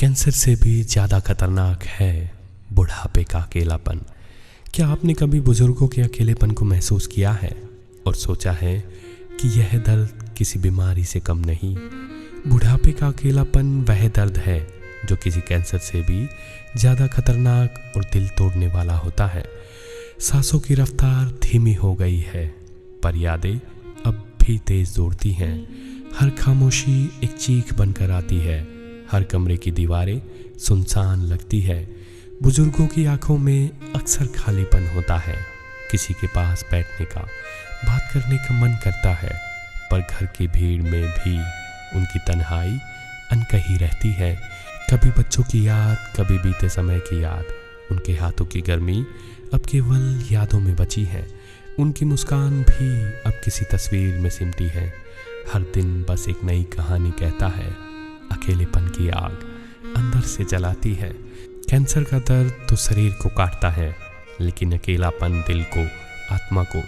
Cancer से भी ज़्यादा खतरनाक है बुढ़ापे का अकेलापन। क्या आपने कभी बुजुर्गों के अकेलेपन को महसूस किया है और सोचा है कि यह दर्द किसी बीमारी से कम नहीं? बुढ़ापे का अकेलापन वह दर्द है जो किसी कैंसर से भी ज़्यादा खतरनाक और दिल तोड़ने वाला होता है। सांसों की रफ्तार धीमी हो गई है, पर यादें अब भी तेज दौड़ती हैं। हर खामोशी एक चीख बनकर आती है, हर कमरे की दीवारें सुनसान लगती है। बुजुर्गों की आंखों में अक्सर खालीपन होता है। किसी के पास बैठने का, बात करने का मन करता है, पर घर की भीड़ में भी उनकी तन्हाई अनकही रहती है। कभी बच्चों की याद, कभी बीते समय की याद। उनके हाथों की गर्मी अब केवल यादों में बची है। उनकी मुस्कान भी अब किसी तस्वीर में सिमटी है। हर दिन बस एक नई कहानी कहता है। अकेलेपन की आग अंदर से जलाती है। कैंसर का दर्द तो शरीर को काटता है, लेकिन अकेलापन दिल को, आत्मा को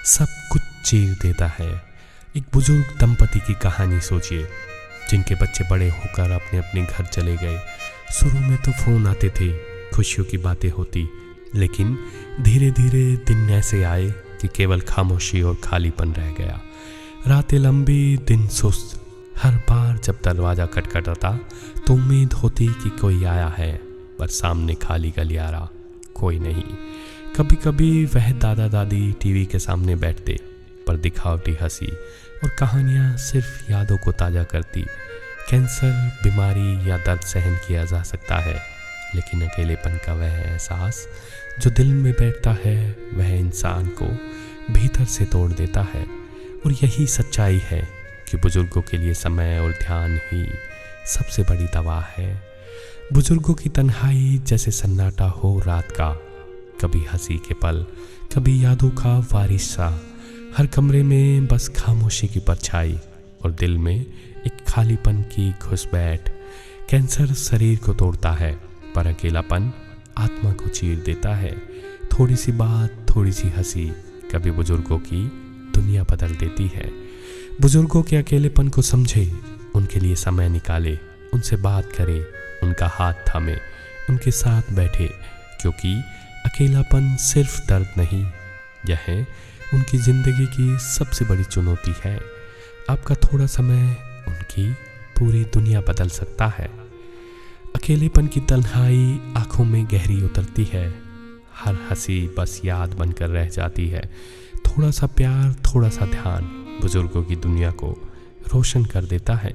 सब कुछ चीर देता है। एक बुजुर्ग दंपति की कहानी सोचिए, जिनके बच्चे बड़े होकर अपने अपने घर चले गए। शुरू में तो फोन आते थे, खुशियों की बातें होती, लेकिन धीरे धीरे दिन ऐसे आए कि केवल खामोशी और खालीपन रह गया। रातें लंबी, दिन सुस्त। हर बार जब दरवाज़ा खटखटाता तो उम्मीद होती कि कोई आया है, पर सामने खाली गलियारा, कोई नहीं। कभी कभी वह दादा दादी टीवी के सामने बैठते, पर दिखावटी हंसी और कहानियाँ सिर्फ यादों को ताज़ा करती। कैंसर बीमारी या दर्द सहन किया जा सकता है, लेकिन अकेलेपन का वह एहसास जो दिल में बैठता है, वह इंसान को भीतर से तोड़ देता है। और यही सच्चाई है कि बुजुर्गों के लिए समय और ध्यान ही सबसे बड़ी दवा है। बुजुर्गों की तन्हाई जैसे सन्नाटा हो रात का, कभी हंसी के पल, कभी यादों का वारिस सा। हर कमरे में बस खामोशी की परछाई और दिल में एक खालीपन की घुसपैठ। कैंसर शरीर को तोड़ता है, पर अकेलापन आत्मा को चीर देता है। थोड़ी सी बात, थोड़ी सी हंसी कभी बुजुर्गों की दुनिया बदल देती है। बुजुर्गों के अकेलेपन को समझे, उनके लिए समय निकाले, उनसे बात करे, उनका हाथ थामे, उनके साथ बैठे, क्योंकि अकेलापन सिर्फ दर्द नहीं, यह उनकी ज़िंदगी की सबसे बड़ी चुनौती है। आपका थोड़ा समय उनकी पूरी दुनिया बदल सकता है। अकेलेपन की तन्हाई आंखों में गहरी उतरती है। हर हंसी बस याद बनकर रह जाती है। थोड़ा सा प्यार, थोड़ा सा ध्यान बुजुर्गों की दुनिया को रोशन कर देता है।